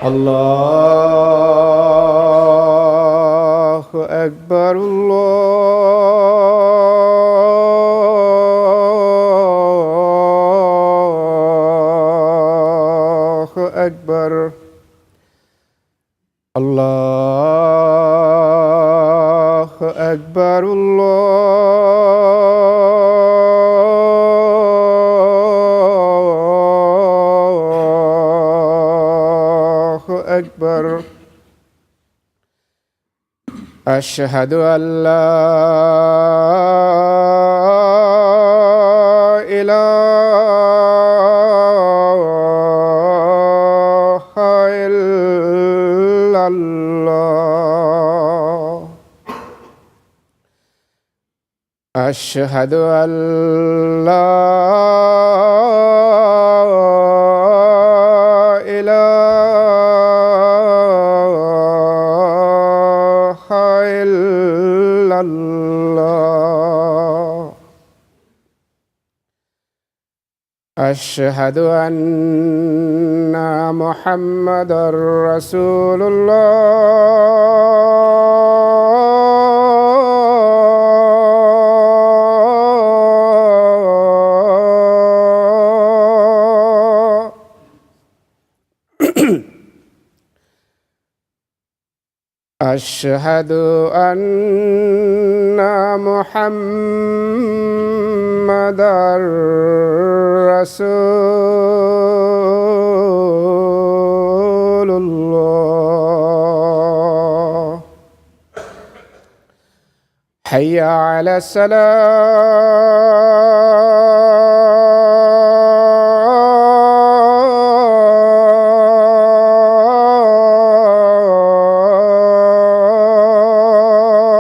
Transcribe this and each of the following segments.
الله أكبر الله أكبر الله أكبر الله أكبر أشهد أن لا إله إلا الله أشهد أن لا إله إلا الله أشهد أن محمدًا رسول الله أشهد أن محمدًا رسول الله حي على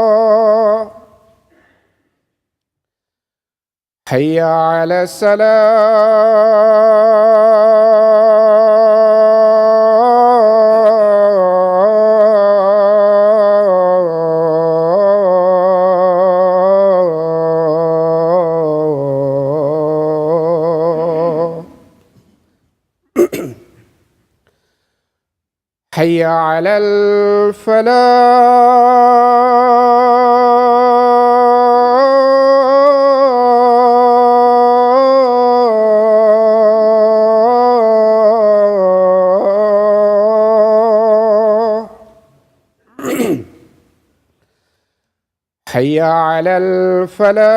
الصلاة حي على الصلاة حي على الفلاح حي على الفلاح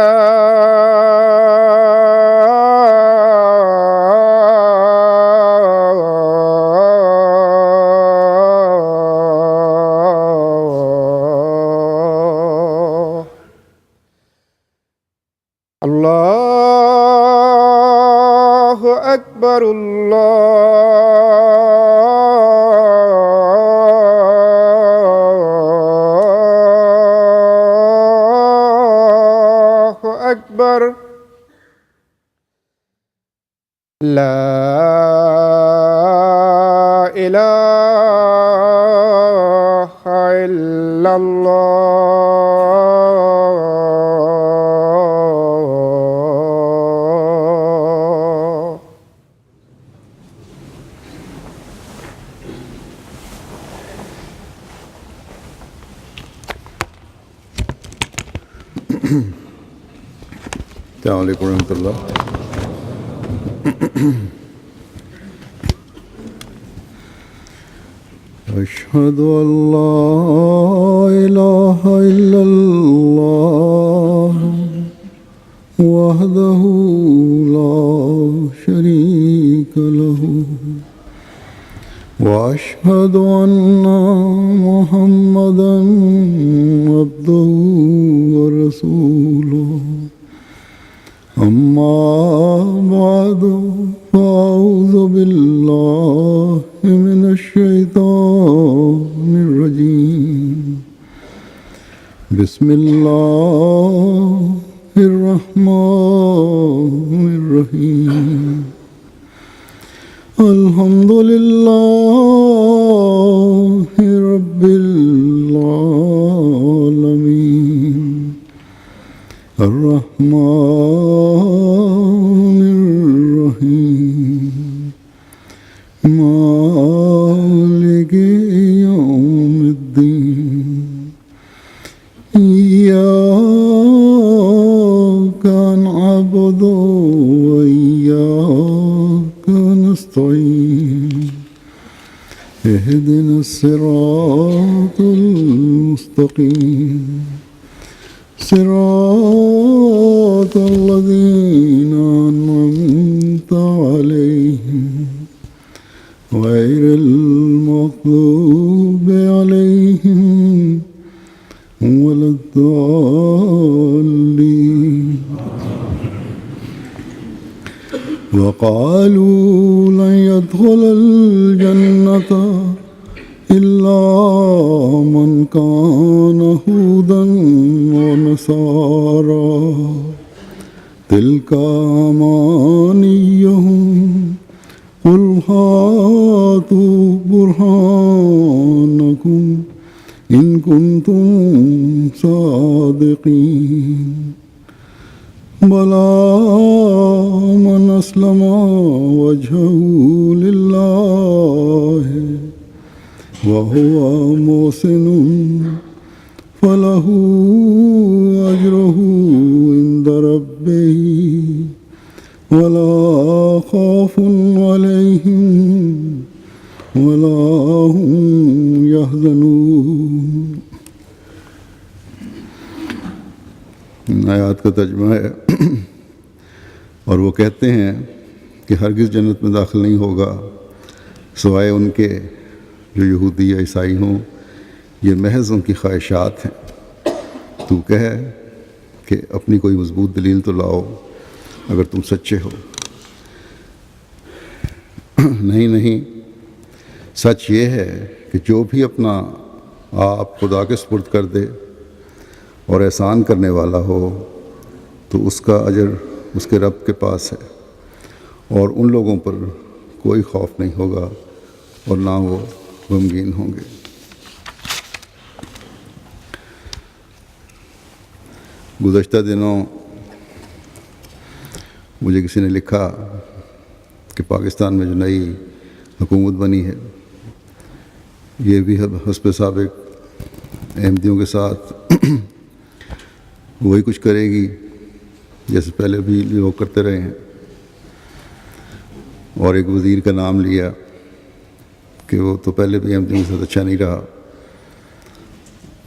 الله أكبر الله أكبر لا إله إلا الله السلام عليكم ورحمة الله. أشهد أن لا إله إلا الله وحده لا شريك له وأشهد أن محمدًا عبده ورسوله أما بعد فأعوذ بالله من الشيطان الرجيم بسم الله الرحمن الرحيم الحمد لله رب العالمين الرحمن الرحيم مالك يوم الدين إياك نعبد وإياك نستعين اهدنا الصراط المستقيم صراط الذين أنعمت عليهم غير المغضوب عليهم ولا الضالين وقالوا لن يدخل الجنة إلا من كان هودا ونصارى تلك أمانيهم قل هاتوا برهانكم إن كنتم صادقين بلى من أسلم وجهه لله وهو محسن فله أجره عند ربه ولا خوف عليهم ولا هم يحزنون. آیات کا ترجمہ ہے اور وہ کہتے ہیں کہ ہرگز جنت میں داخل نہیں ہوگا سوائے ان کے جو یہودی یا عیسائی ہوں، یہ محض ان کی خواہشات ہیں. تو کہے کہ اپنی کوئی مضبوط دلیل تو لاؤ اگر تم سچے ہو. نہیں، سچ یہ ہے کہ جو بھی اپنا آپ خدا کے سپرد کر دے اور احسان کرنے والا ہو تو اس کا اجر اس کے رب کے پاس ہے، اور ان لوگوں پر کوئی خوف نہیں ہوگا اور نہ وہ غمگین ہوں گے. گزشتہ دنوں مجھے کسی نے لکھا کہ پاکستان میں جو نئی حکومت بنی ہے یہ بھی حسب سابق احمدیوں کے ساتھ وہی کچھ کرے گی جیسے پہلے بھی لوگ کرتے رہے ہیں، اور ایک وزیر کا نام لیا کہ وہ تو پہلے بھی احمدیوں کے ساتھ اچھا نہیں رہا،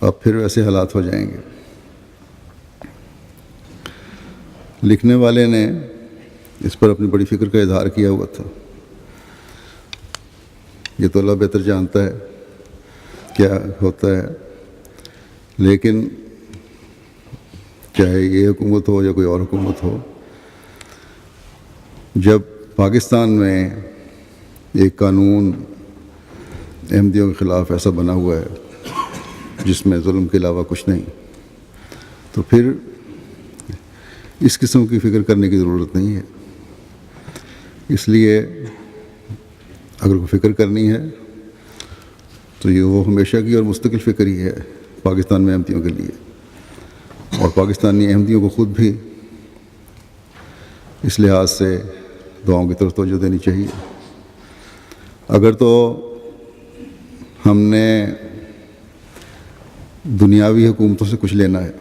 اب پھر ویسے حالات ہو جائیں گے. لکھنے والے نے اس پر اپنی بڑی فکر کا اظہار کیا ہوا تھا. یہ تو اللہ بہتر جانتا ہے کیا ہوتا ہے، لیکن چاہے یہ حکومت ہو یا کوئی اور حکومت ہو، جب پاکستان میں ایک قانون احمدیوں کے خلاف ایسا بنا ہوا ہے جس میں ظلم کے علاوہ کچھ نہیں، تو پھر اس قسم کی فکر کرنے کی ضرورت نہیں ہے. اس لیے اگر کوئی فکر کرنی ہے تو یہ وہ ہمیشہ کی اور مستقل فکر ہی ہے پاکستان میں احمدیوں کے لیے، اور پاکستانی احمدیوں کو خود بھی اس لحاظ سے دعاؤں کی طرف توجہ دینی چاہیے. اگر تو ہم نے دنیاوی حکومتوں سے کچھ لینا ہے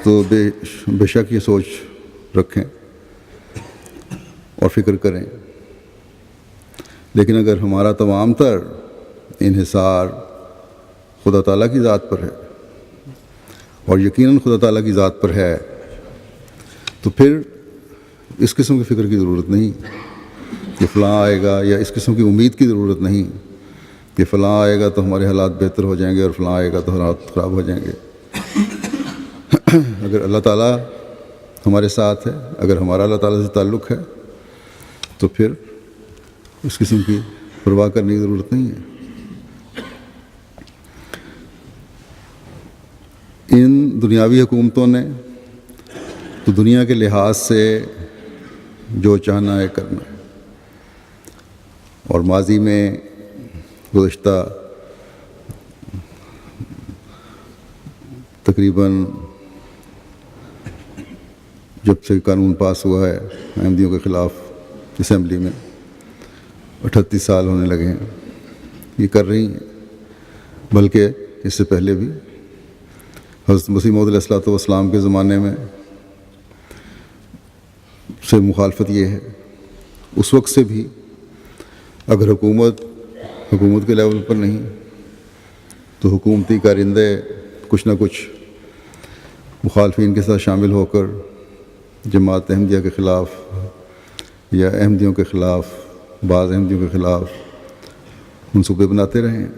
تو بے شک یہ سوچ رکھیں اور فکر کریں، لیکن اگر ہمارا تمام تر انحصار خدا تعالیٰ کی ذات پر ہے اور یقیناً خدا تعالیٰ کی ذات پر ہے تو پھر اس قسم کی فکر کی ضرورت نہیں کہ فلاں آئے گا، یا اس قسم کی امید کی ضرورت نہیں کہ فلاں آئے گا تو ہمارے حالات بہتر ہو جائیں گے اور فلاں آئے گا تو حالات خراب ہو جائیں گے. اگر اللہ تعالیٰ ہمارے ساتھ ہے، اگر ہمارا اللہ تعالیٰ سے تعلق ہے تو پھر اس قسم کی پرواہ کرنے کی ضرورت نہیں ہے. ان دنیاوی حکومتوں نے تو دنیا کے لحاظ سے جو چاہنا ہے کرنا ہے۔ اور ماضی میں گزشتہ تقریباً جب سے قانون پاس ہوا ہے احمدیوں کے خلاف اسمبلی میں 38 سال ہونے لگے ہیں، یہ کر رہی ہیں۔ بلکہ اس سے پہلے بھی حضرت مسیح موعود علیہ السلام کے زمانے میں سے مخالفت یہ ہے، اس وقت سے بھی اگر حکومت کے لیول پر نہیں تو حکومتی کارندے کچھ نہ کچھ مخالفین کے ساتھ شامل ہو کر جماعت احمدیہ کے خلاف یا احمدیوں کے خلاف، بعض احمدیوں کے خلاف منصوبے بناتے رہے ہیں۔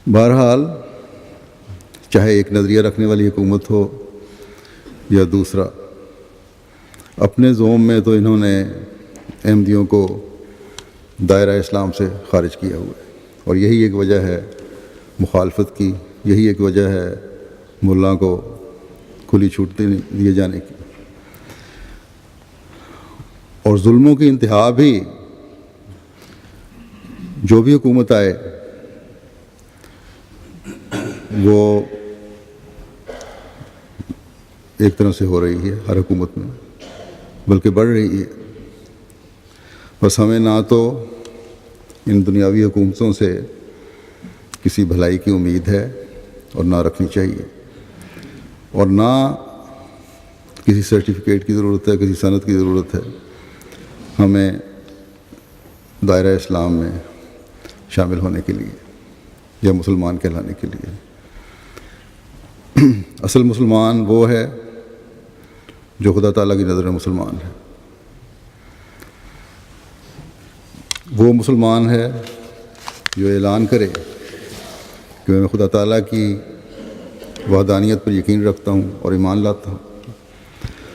بہرحال چاہے ایک نظریہ رکھنے والی حکومت ہو یا دوسرا، اپنے زوم میں تو انہوں نے احمدیوں کو دائرہ اسلام سے خارج کیا ہوا ہے، اور یہی ایک وجہ ہے مخالفت کی، یہی ایک وجہ ہے ملا کو کھلی چھوٹ دیے جانے کی۔ اور ظلموں کی انتہا بھی جو بھی حکومت آئے وہ ایک طرح سے ہو رہی ہے ہر حکومت میں، بلکہ بڑھ رہی ہے۔ بس ہمیں نہ تو ان دنیاوی حکومتوں سے کسی بھلائی کی امید ہے اور نہ رکھنی چاہیے، اور نہ کسی سرٹیفکیٹ کی ضرورت ہے، کسی سند کی ضرورت ہے ہمیں دائرہ اسلام میں شامل ہونے کے لیے یا مسلمان کہلانے کے لیے۔ اصل مسلمان وہ ہے جو خدا تعالیٰ کی نظر میں مسلمان ہے، وہ مسلمان ہے جو اعلان کرے کہ میں خدا تعالیٰ کی وحدانیت پر یقین رکھتا ہوں اور ایمان لاتا ہوں،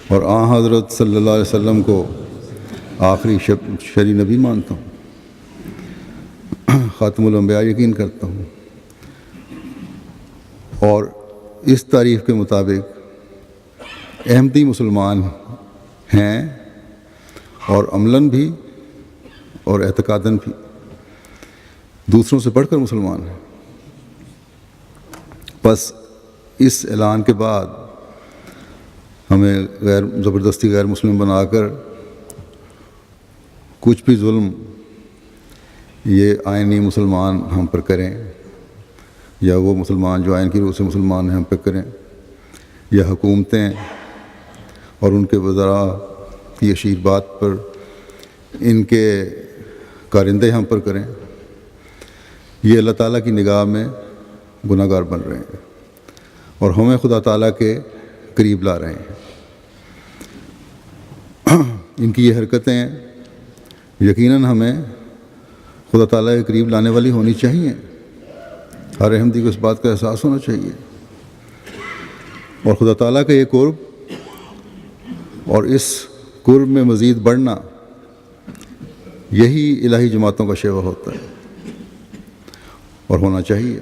اور حضرت صلی اللہ علیہ وسلم کو آخری شرعی نبی مانتا ہوں، خاتم الانبیاء یقین کرتا ہوں، اور اس تعریف کے مطابق احمدی مسلمان ہیں، اور عملاً بھی اور اعتقاداً بھی دوسروں سے بڑھ کر مسلمان ہیں۔ بس اس اعلان کے بعد ہمیں زبردستی غیر مسلم بنا کر کچھ بھی ظلم یہ آئینی مسلمان ہم پر کریں، یا وہ مسلمان جو آئین کی روح سے مسلمان ہیں ہم پر کریں، یا حکومتیں اور ان کے وزراء کی اشیر بات پر ان کے کارندے ہم پر کریں، یہ اللہ تعالیٰ کی نگاہ میں گناہ گار بن رہے ہیں اور ہمیں خدا تعالیٰ کے قریب لا رہے ہیں۔ ان کی یہ حرکتیں یقیناً ہمیں خدا تعالیٰ کے قریب لانے والی ہونی چاہیے۔ ہر احمدی کو اس بات کا احساس ہونا چاہیے، اور خدا تعالیٰ کا یہ قرب اور اس قرب میں مزید بڑھنا یہی الہی جماعتوں کا شیوا ہوتا ہے اور ہونا چاہیے۔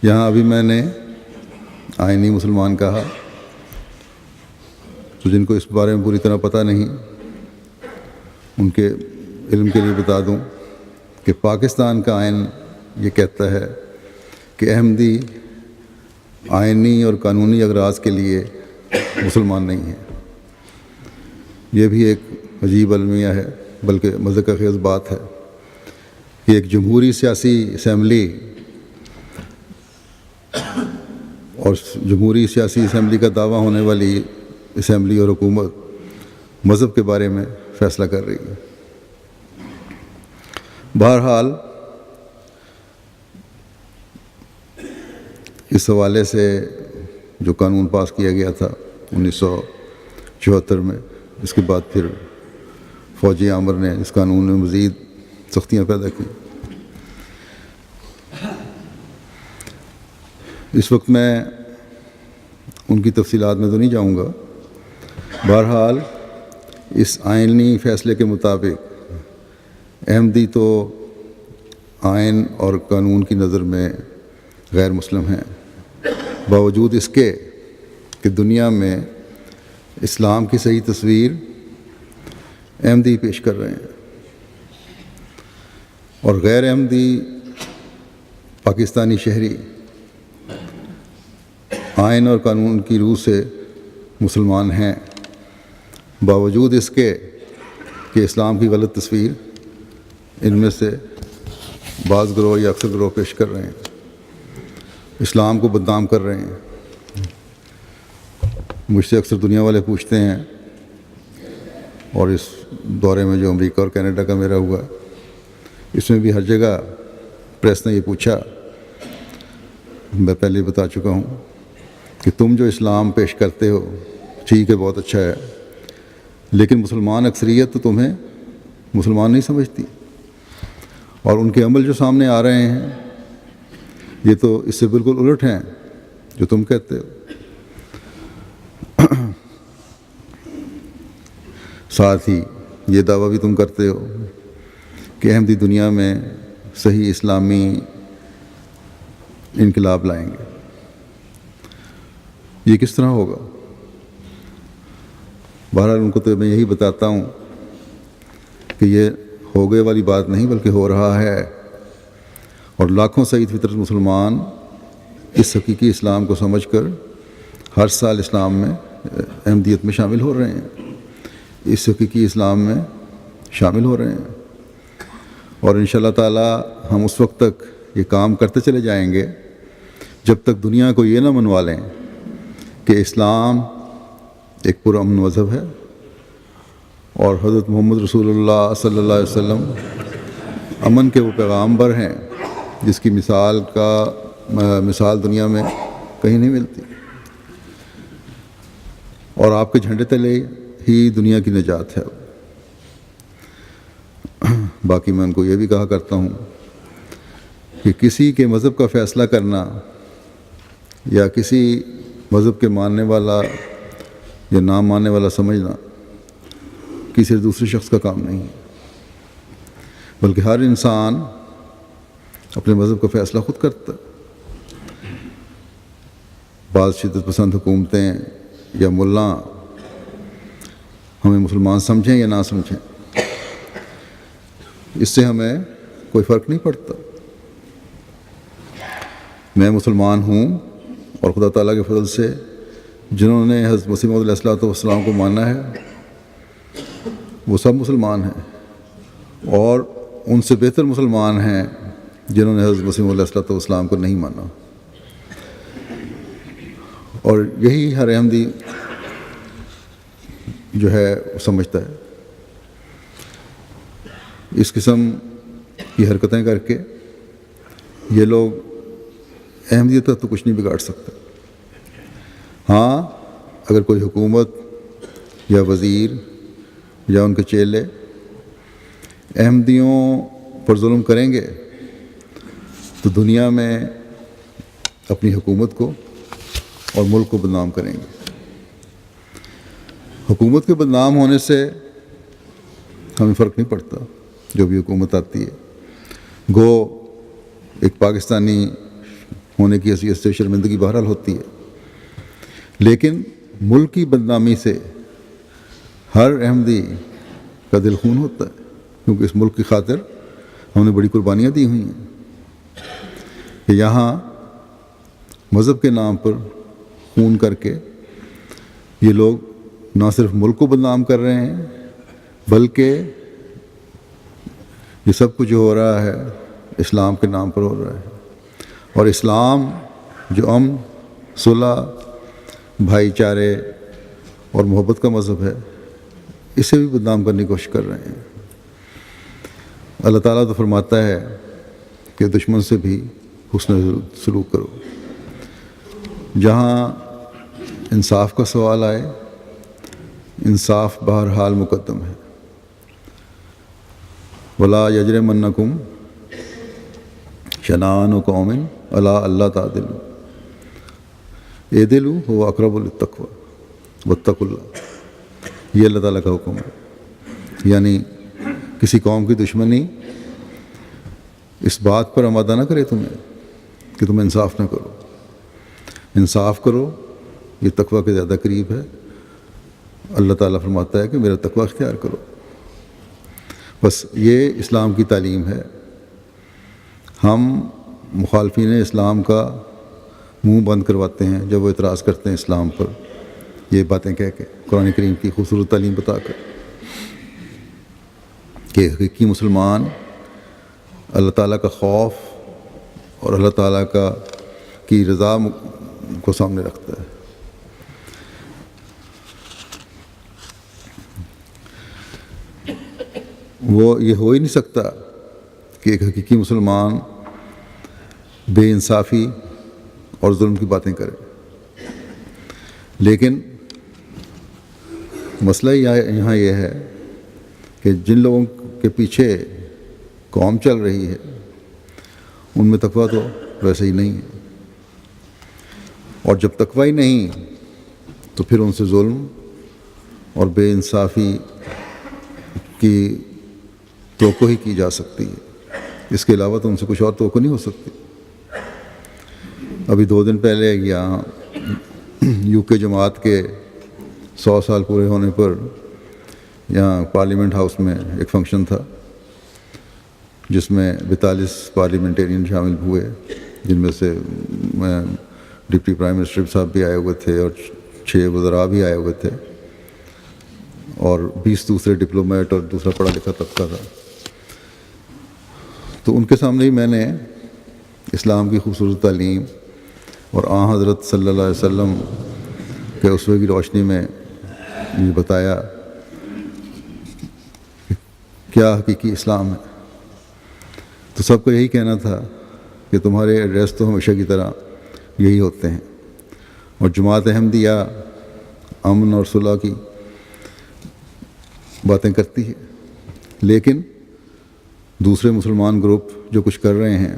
یہاں ابھی میں نے آئینی مسلمان کہا، تو جن کو اس بارے میں پوری طرح پتہ نہیں ان کے علم کے لیے بتا دوں کہ پاکستان کا آئین یہ کہتا ہے کہ احمدی آئینی اور قانونی اغراض کے لیے مسلمان نہیں ہیں۔ یہ بھی ایک عجیب المیہ ہے، بلکہ مذہق خیز بات ہے کہ ایک جمہوری سیاسی اسمبلی اور جمہوری سیاسی اسمبلی کا دعویٰ ہونے والی اسمبلی اور حکومت مذہب کے بارے میں فیصلہ کر رہی ہے۔ بہرحال اس حوالے سے جو قانون پاس کیا گیا تھا 1974 میں، اس کے بعد پھر فوجی آمر نے اس قانون میں مزید سختیاں پیدا کی۔ اس وقت میں ان کی تفصیلات میں تو نہیں جاؤں گا۔ بہرحال اس آئینی فیصلے کے مطابق احمدی تو آئین اور قانون کی نظر میں غیر مسلم ہیں، باوجود اس کے کہ دنیا میں اسلام کی صحیح تصویر احمدی پیش کر رہے ہیں، اور غیر احمدی پاکستانی شہری آئین اور قانون کی روح سے مسلمان ہیں، باوجود اس کے کہ اسلام کی غلط تصویر ان میں سے بعض گروہ یا اکثر گروہ پیش کر رہے ہیں، اسلام کو بدنام کر رہے ہیں۔ مجھ سے اکثر دنیا والے پوچھتے ہیں، اور اس دورے میں جو امریکہ اور کینیڈا کا میرا ہوا، اس میں بھی ہر جگہ پریس نے یہ پوچھا، میں پہلے بتا چکا ہوں کہ تم جو اسلام پیش کرتے ہو ٹھیک ہے، بہت اچھا ہے، لیکن مسلمان اکثریت تو تمہیں مسلمان نہیں سمجھتی، اور ان کے عمل جو سامنے آ رہے ہیں یہ تو اس سے بالکل الٹ ہیں جو تم کہتے ہو۔ ساتھ ہی یہ دعویٰ بھی تم کرتے ہو کہ احمدی دنیا میں صحیح اسلامی انقلاب لائیں گے۔ یہ کس طرح ہوگا؟ بہرحال ان کو تو میں یہی بتاتا ہوں کہ یہ ہو گئے والی بات نہیں بلکہ ہو رہا ہے، اور لاکھوں سعید فطرت مسلمان اس حقیقی اسلام کو سمجھ کر ہر سال اسلام میں احمدیت میں شامل ہو رہے ہیں، اس حقیقی اسلام میں شامل ہو رہے ہیں، اور انشاءاللہ تعالی ہم اس وقت تک یہ کام کرتے چلے جائیں گے جب تک دنیا کو یہ نہ منوا لیں کہ اسلام ایک پرامن مذہب ہے، اور حضرت محمد رسول اللہ صلی اللہ علیہ وسلم امن کے وہ پیغامبر ہیں جس کی مثال دنیا میں کہیں نہیں ملتی، اور آپ کے جھنڈے تلے ہی دنیا کی نجات ہے۔ باقی میں ان کو یہ بھی کہا کرتا ہوں کہ کسی کے مذہب کا فیصلہ کرنا یا کسی مذہب کے ماننے والا یا نہ ماننے والا سمجھنا کسی دوسرے شخص کا کام نہیں ہے، بلکہ ہر انسان اپنے مذہب کا فیصلہ خود کرتا ہے۔ بعض شدت پسند حکومتیں یا ملا ہمیں مسلمان سمجھیں یا نہ سمجھیں، اس سے ہمیں کوئی فرق نہیں پڑتا۔ میں مسلمان ہوں، اور خدا تعالیٰ کے فضل سے جنہوں نے حضرت مسیح موعود علیہ السلام کو مانا ہے وہ سب مسلمان ہیں، اور ان سے بہتر مسلمان ہیں جنہوں نے حضرت مسیح موعود علیہ السلام کو نہیں مانا، اور یہی ہر احمدی جو ہے وہ سمجھتا ہے۔ اس قسم کی حرکتیں کر کے یہ لوگ احمدیت تک تو کچھ نہیں بگاڑ سکتے۔ ہاں، اگر کوئی حکومت یا وزیر یا ان کے چیلے احمدیوں پر ظلم کریں گے تو دنیا میں اپنی حکومت کو اور ملک کو بدنام کریں گے۔ حکومت کے بدنام ہونے سے ہمیں فرق نہیں پڑتا، جو بھی حکومت آتی ہے، گو ایک پاکستانی ہونے کی حیثیت سے شرمندگی بہرحال ہوتی ہے، لیکن ملک کی بدنامی سے ہر احمدی کا دل خون ہوتا ہے، کیونکہ اس ملک کی خاطر ہم نے بڑی قربانیاں دی ہوئی ہیں کہ یہاں مذہب کے نام پر خون کر کے یہ لوگ نہ صرف ملک کو بدنام کر رہے ہیں بلکہ یہ سب کچھ جو ہو رہا ہے اسلام کے نام پر ہو رہا ہے، اور اسلام جو امن، صلح، بھائی چارے اور محبت کا مذہب ہے، اسے بھی بدنام کرنے کی کوشش کر رہے ہیں۔ اللہ تعالیٰ تو فرماتا ہے کہ دشمن سے بھی حسن سلوک کرو۔ جہاں انصاف کا سوال آئے، انصاف بہرحال مقدم ہے۔ وَلَا يَجْرِمَنَّكُمْ شَنَآنُ قَوْمٍ عَلَىٰ أَلَّا تَعْدِلُوا اعْدِلُوا هُوَ أَقْرَبُ لِلتَّقْوَىٰ وَاتَّقُوا اللَّهَ۔ یہ اللہ تعالیٰ کا حکم ہے، یعنی کسی قوم کی دشمنی اس بات پر آمادہ نہ کرے تمہیں کہ تم انصاف نہ کرو۔ انصاف کرو، یہ تقویٰ کے زیادہ قریب ہے، اللہ تعالیٰ فرماتا ہے کہ میرا تقوی اختیار کرو. بس یہ اسلام کی تعلیم ہے. ہم مخالفین اسلام کا منہ بند کرواتے ہیں جب وہ اعتراض کرتے ہیں اسلام پر، یہ باتیں کہہ کے، قرآن کریم کی خوبصورت تعلیم بتا کر کہ حقیقی مسلمان اللہ تعالیٰ کا خوف اور اللہ تعالیٰ کی رضا کو سامنے رکھتا ہے. وہ یہ ہو ہی نہیں سکتا کہ ایک حقیقی مسلمان بے انصافی اور ظلم کی باتیں کرے. لیکن مسئلہ یہاں یہ ہے کہ جن لوگوں کے پیچھے قوم چل رہی ہے ان میں تقویٰ تو ویسے ہی نہیں ہے، اور جب تقویٰ ہی نہیں تو پھر ان سے ظلم اور بے انصافی کی توقع ہی کی جا سکتی ہے. اس کے علاوہ تو ان سے کچھ اور توقع نہیں ہو سکتی. ابھی 2 دن پہلے یہاں UK جماعت کے 100 سال پورے ہونے پر یہاں پارلیمنٹ ہاؤس میں ایک فنکشن تھا جس میں 42 پارلیمنٹرین شامل ہوئے، جن میں سے ڈپٹی پرائم منسٹر صاحب بھی آئے ہوئے تھے اور 6 وزراء بھی آئے ہوئے تھے اور 20 دوسرے ڈپلومیٹ اور دوسرا پڑھا لکھا طبقہ تھا. تو ان کے سامنے ہی میں نے اسلام کی خوبصورت تعلیم اور آن حضرت صلی اللہ علیہ وسلم کے اسوے کی روشنی میں یہ بتایا کہ کیا حقیقی اسلام ہے. تو سب کو یہی کہنا تھا کہ تمہارے ایڈریس تو ہمیشہ کی طرح یہی ہوتے ہیں، اور جماعت احمدیہ امن اور صلح کی باتیں کرتی ہے، لیکن دوسرے مسلمان گروپ جو کچھ کر رہے ہیں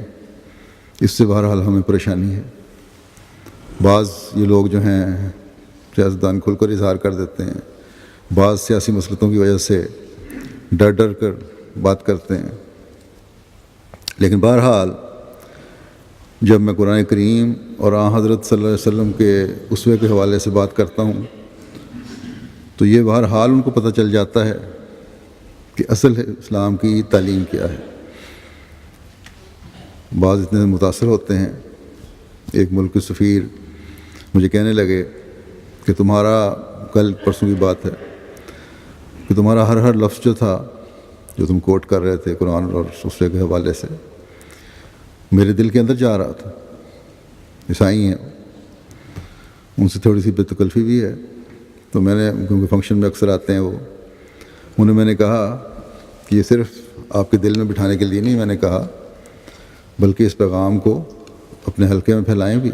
اس سے بہرحال ہمیں پریشانی ہے. بعض یہ لوگ جو ہیں سیاستدان کھل کر اظہار کر دیتے ہیں، بعض سیاسی مسلطوں کی وجہ سے ڈر کر بات کرتے ہیں. لیکن بہرحال جب میں قرآن کریم اور آن حضرت صلی اللہ علیہ وسلم کے اسوے کے حوالے سے بات کرتا ہوں تو یہ بہرحال ان کو پتہ چل جاتا ہے کہ اصل اسلام کی تعلیم کیا ہے. بعض اتنے متاثر ہوتے ہیں. ایک ملک کے سفیر مجھے کہنے لگے کہ تمہارا، کل پرسوں کی بات ہے، کہ تمہارا ہر لفظ جو تھا جو تم کوٹ کر رہے تھے قرآن اور اسوے کے حوالے سے میرے دل کے اندر جا رہا تھا. عیسائی ہیں، ان سے تھوڑی سی بے تکلفی بھی ہے. تو میں نے، کیونکہ فنکشن میں اکثر آتے ہیں وہ، انہیں میں نے کہا کہ یہ صرف آپ کے دل میں بٹھانے کے لیے نہیں، میں نے کہا بلکہ اس پیغام کو اپنے حلقے میں پھیلائیں بھی.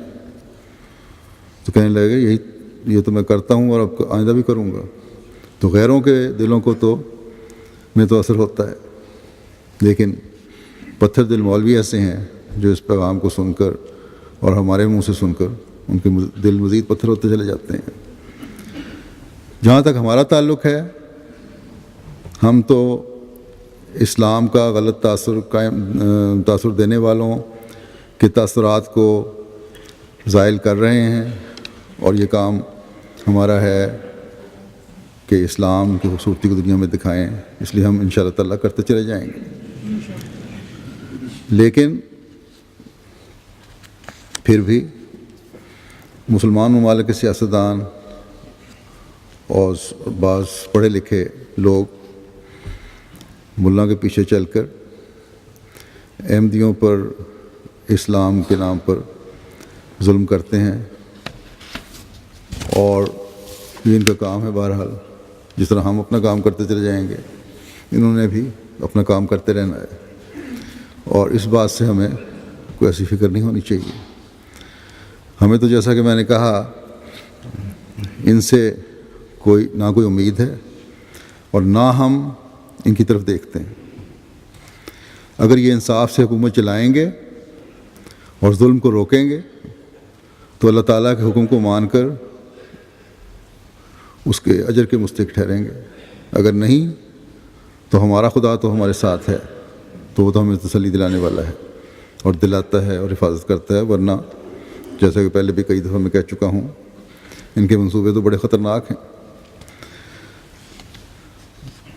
تو کہنے لگے یہ تو میں کرتا ہوں اور اب آئندہ بھی کروں گا. تو غیروں کے دلوں کو تو میں تو اثر ہوتا ہے، لیکن پتھر دل مولوی ایسے ہیں جو اس پیغام کو سن کر اور ہمارے منہ سے سن کر ان کے دل مزید پتھر ہوتے چلے جاتے ہیں. جہاں تک ہمارا تعلق ہے، ہم تو اسلام کا غلط تاثر دینے والوں کے تاثرات کو زائل کر رہے ہیں، اور یہ کام ہمارا ہے کہ اسلام کی خوبصورتی کو دنیا میں دکھائیں. اس لیے ہم انشاءاللہ تعالیٰ کرتے چلے جائیں گے. لیکن پھر بھی مسلمان ممالک کے سیاستدان اور بعض پڑھے لکھے لوگ ملا کے پیچھے چل کر احمدیوں پر اسلام کے نام پر ظلم کرتے ہیں، اور یہ ان کا کام ہے. بہرحال جس طرح ہم اپنا کام کرتے چلے جائیں گے، انہوں نے بھی اپنا کام کرتے رہنا ہے، اور اس بات سے ہمیں کوئی ایسی فکر نہیں ہونی چاہیے. ہمیں تو جیسا کہ میں نے کہا ان سے نہ کوئی امید ہے اور نہ ہم ان کی طرف دیکھتے ہیں. اگر یہ انصاف سے حکومت چلائیں گے اور ظلم کو روکیں گے تو اللہ تعالیٰ کے حکم کو مان کر اس کے اجر کے مستحق ٹھہریں گے. اگر نہیں تو ہمارا خدا تو ہمارے ساتھ ہے، تو وہ تو ہمیں تسلی دلانے والا ہے اور دلاتا ہے اور حفاظت کرتا ہے. ورنہ جیسا کہ پہلے بھی کئی دفعہ میں کہہ چکا ہوں، ان کے منصوبے تو بڑے خطرناک ہیں.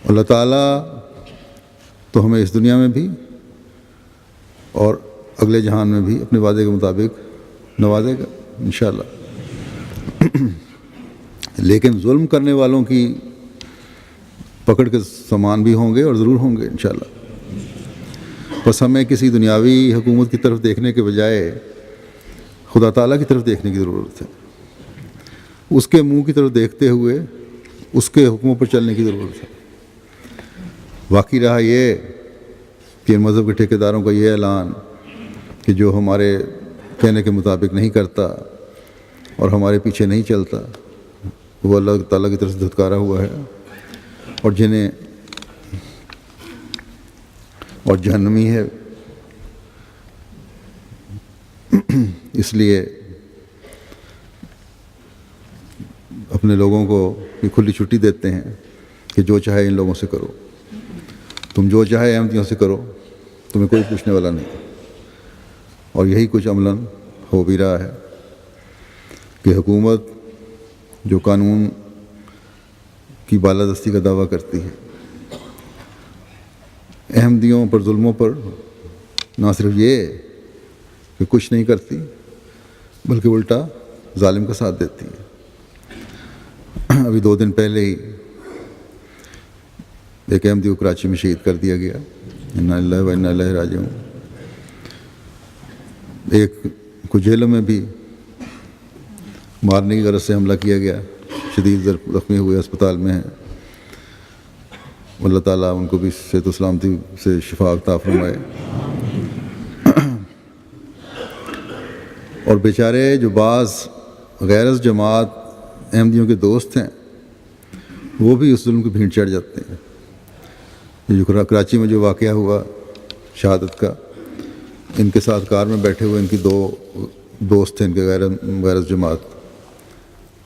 اللہ تعالیٰ تو ہمیں اس دنیا میں بھی اور اگلے جہان میں بھی اپنے وعدے کے مطابق نوازے گا انشاءاللہ۔ لیکن ظلم کرنے والوں کی پکڑ کے سامان بھی ہوں گے اور ضرور ہوں گے انشاءاللہ۔ بس ہمیں کسی دنیاوی حکومت کی طرف دیکھنے کے بجائے خدا تعالیٰ کی طرف دیکھنے کی ضرورت ہے، اس کے منہ کی طرف دیکھتے ہوئے اس کے حکموں پر چلنے کی ضرورت ہے۔ باقی رہا یہ کہ مذہب کے ٹھیکیداروں کا یہ اعلان کہ جو ہمارے کہنے کے مطابق نہیں کرتا اور ہمارے پیچھے نہیں چلتا وہ اللہ تعالیٰ کی طرف سے دھتکارا ہوا ہے، اور جنہیں اور جہنمی ہے۔ اس لیے اپنے لوگوں کو یہ کھلی چھٹی دیتے ہیں کہ جو چاہے ان لوگوں سے کرو، تم جو چاہے احمدیوں سے کرو، تمہیں کوئی پوچھنے والا نہیں۔ اور یہی کچھ عملاً ہو بھی رہا ہے کہ حکومت جو قانون کی بالادستی کا دعویٰ کرتی ہے، احمدیوں پر ظلموں پر نہ صرف یہ کہ کچھ نہیں کرتی بلکہ الٹا ظالم کا ساتھ دیتی ہے۔ ابھی 2 دن پہلے ہی ایک احمدی کو کراچی میں شہید کر دیا گیا، انا للہ و انا الیہ راجعون۔ ایک کو جیلوں میں بھی مارنے کی غرض سے حملہ کیا گیا، شدید زخمی ہوئے اسپتال میں ہیں۔ اللہ تعالیٰ ان کو بھی صحت و سلامتی سے شفا عطا فرمائے۔ اور بیچارے جو بعض غیر از جماعت احمدیوں کے دوست ہیں وہ بھی اس ظلم کی بھینٹ چڑھ جاتے ہیں۔ جو کراچی میں جو واقعہ ہوا شہادت کا، ان کے ساتھ کار میں بیٹھے ہوئے ان کی 2 دوست تھے ان کے غیر از جماعت،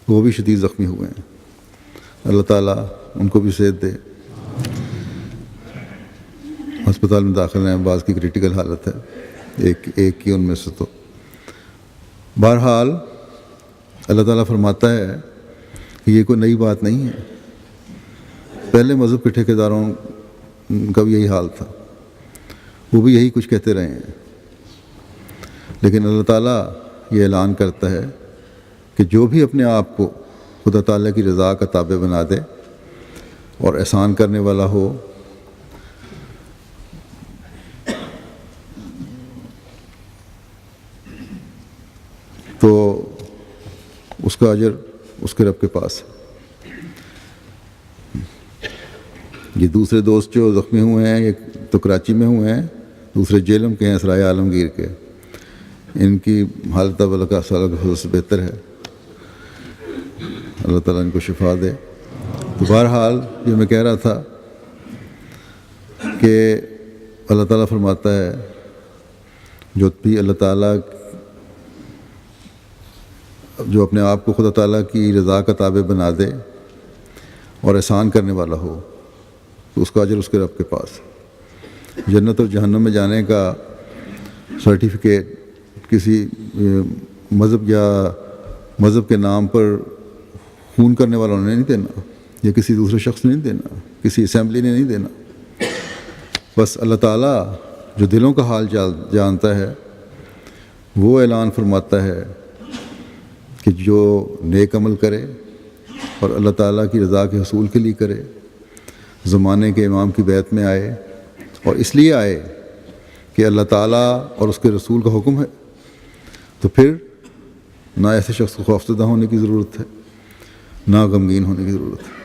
وہ بھی شدید زخمی ہوئے ہیں۔ اللہ تعالیٰ ان کو بھی صحت دے، ہسپتال میں داخل ہیں، بعض کی کریٹیکل حالت ہے، ایک کی ان میں سے تو۔ بہرحال اللہ تعالیٰ فرماتا ہے کہ یہ کوئی نئی بات نہیں ہے، پہلے مذہب کے ٹھیکیداروں کا بھی یہی حال تھا، وہ بھی یہی کچھ کہتے رہے ہیں۔ لیکن اللہ تعالیٰ یہ اعلان کرتا ہے کہ جو بھی اپنے آپ کو خدا تعالیٰ کی رضا کا تابع بنا دے اور احسان کرنے والا ہو، تو اس کا اجر اس کے رب کے پاس ہے۔ یہ دوسرے دوست جو زخمی ہوئے ہیں یہ تو کراچی میں ہوئے ہیں، دوسرے جیلم کے ہیں، سرائے عالمگیر کے، ان کی حالت اب اللہ کا فضل سے بہتر ہے، اللہ تعالیٰ ان کو شفا دے۔ تو بہرحال یہ میں کہہ رہا تھا کہ اللہ تعالیٰ فرماتا ہے جو بھی اللہ تعالیٰ جو اپنے آپ کو خدا تعالیٰ کی رضا کا تابع بنا دے اور احسان کرنے والا ہو تو اس کا اجر اس کے رب کے پاس ہے۔ جنت اور جہنم میں جانے کا سرٹیفکیٹ کسی مذہب یا مذہب کے نام پر خون کرنے والوں نے نہیں دینا، یا کسی دوسرے شخص نے نہیں دینا، کسی اسمبلی نے نہیں دینا۔ بس اللہ تعالیٰ جو دلوں کا حال جانتا ہے وہ اعلان فرماتا ہے کہ جو نیک عمل کرے اور اللہ تعالیٰ کی رضا کے حصول کے لیے کرے، زمانے کے امام کی بیعت میں آئے، اور اس لیے آئے کہ اللہ تعالیٰ اور اس کے رسول کا حکم ہے، تو پھر نہ ایسے شخص کو خوفزدہ ہونے کی ضرورت ہے، نہ غمگین ہونے کی ضرورت ہے۔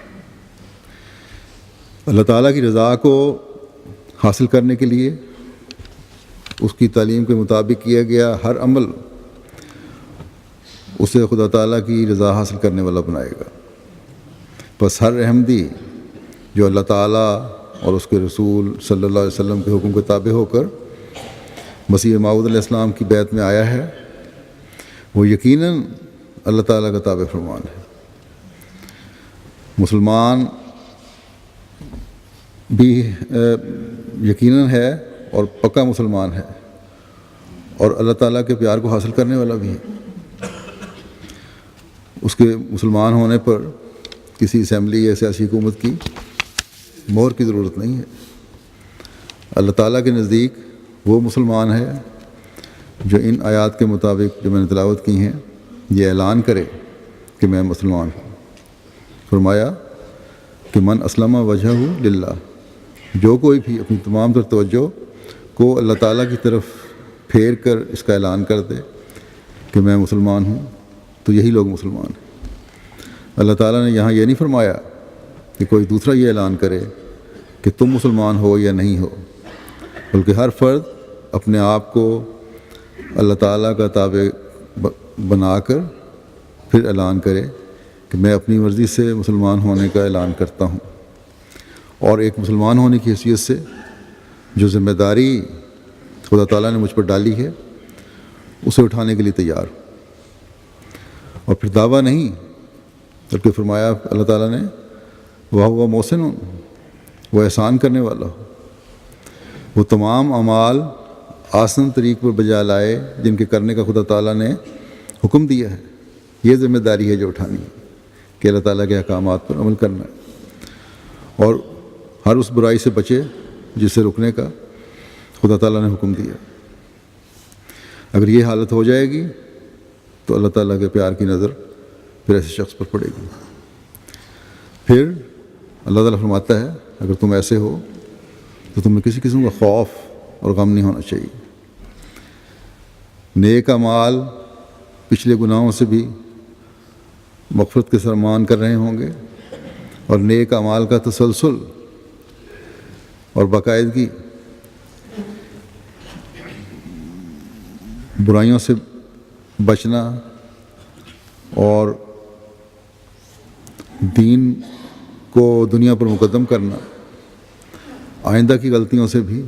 اللہ تعالیٰ کی رضا کو حاصل کرنے کے لیے اس کی تعلیم کے مطابق کیا گیا ہر عمل اسے خدا تعالیٰ کی رضا حاصل کرنے والا بنائے گا۔ بس ہر احمدی جو اللہ تعالیٰ اور اس کے رسول صلی اللہ علیہ وسلم کے حکم کے تابع ہو کر مسیح موعود علیہ السلام کی بیعت میں آیا ہے، وہ یقیناً اللہ تعالیٰ کا تابع فرمان ہے۔ مسلمان بھی یقیناً ہے اور پکا مسلمان ہے، اور اللہ تعالیٰ کے پیار کو حاصل کرنے والا بھی ہے۔ اس کے مسلمان ہونے پر کسی اسمبلی یا سیاسی حکومت کی مہر کی ضرورت نہیں ہے۔ اللہ تعالیٰ کے نزدیک وہ مسلمان ہے جو ان آیات کے مطابق جو میں نے تلاوت کی ہیں یہ اعلان کرے کہ میں مسلمان ہوں۔ فرمایا کہ من اسلم وجہہ للہ، جو کوئی بھی اپنی تمام تر توجہ کو اللہ تعالیٰ کی طرف پھیر کر اس کا اعلان کر دے کہ میں مسلمان ہوں، تو یہی لوگ مسلمان ہیں۔ اللہ تعالیٰ نے یہاں یہ نہیں فرمایا کہ کوئی دوسرا یہ اعلان کرے کہ تم مسلمان ہو یا نہیں ہو، بلکہ ہر فرد اپنے آپ کو اللہ تعالیٰ کا تابع بنا کر پھر اعلان کرے کہ میں اپنی مرضی سے مسلمان ہونے کا اعلان کرتا ہوں، اور ایک مسلمان ہونے کی حیثیت سے جو ذمہ داری خدا تعالیٰ نے مجھ پر ڈالی ہے اسے اٹھانے کے لیے تیار ہوں۔ اور پھر دعویٰ نہیں بلکہ فرمایا اللہ تعالیٰ نے وہ محسن، وہ احسان کرنے والا ہو، وہ تمام اعمال آسن طریق پر بجا لائے جن کے کرنے کا خدا تعالیٰ نے حکم دیا ہے۔ یہ ذمہ داری ہے جو اٹھانی ہے کہ اللہ تعالیٰ کے احکامات پر عمل کرنا ہے، اور ہر اس برائی سے بچے جسے رکنے کا خدا تعالیٰ نے حکم دیا۔ اگر یہ حالت ہو جائے گی تو اللہ تعالیٰ کے پیار کی نظر پھر ایسے شخص پر پڑے گی۔ پھر اللہ تعالیٰ فرماتا ہے اگر تم ایسے ہو تو تمہیں کسی قسم کا خوف اور غم نہیں ہونا چاہیے۔ نیک اعمال پچھلے گناہوں سے بھی مغفرت کے سرمان کر رہے ہوں گے، اور نیک اعمال کا تسلسل اور باقاعدگی برائیوں سے بچنا اور دین کو دنیا پر مقدم کرنا آئندہ کی غلطیوں سے بھی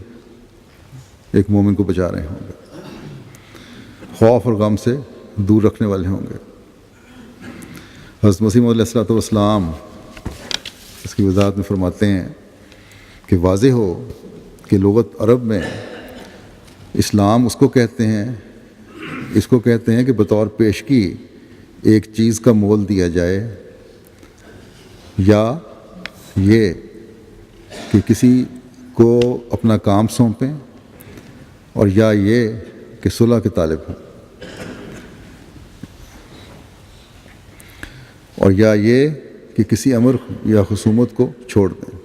ایک مومن کو بچا رہے ہوں گے، خوف اور غم سے دور رکھنے والے ہوں گے۔ حضرت مسیح موعود علیہ الصلوۃ والسلام اس کی وضاحت میں فرماتے ہیں کہ واضح ہو کہ لغت عرب میں اسلام اس کو کہتے ہیں کہ بطور پیشگی ایک چیز کا مول دیا جائے، یا یہ کہ کسی کو اپنا کام سونپیں، اور یا یہ کہ صلح کے طالب ہوں، اور یا یہ کہ کسی امر یا خصومت کو چھوڑ دیں۔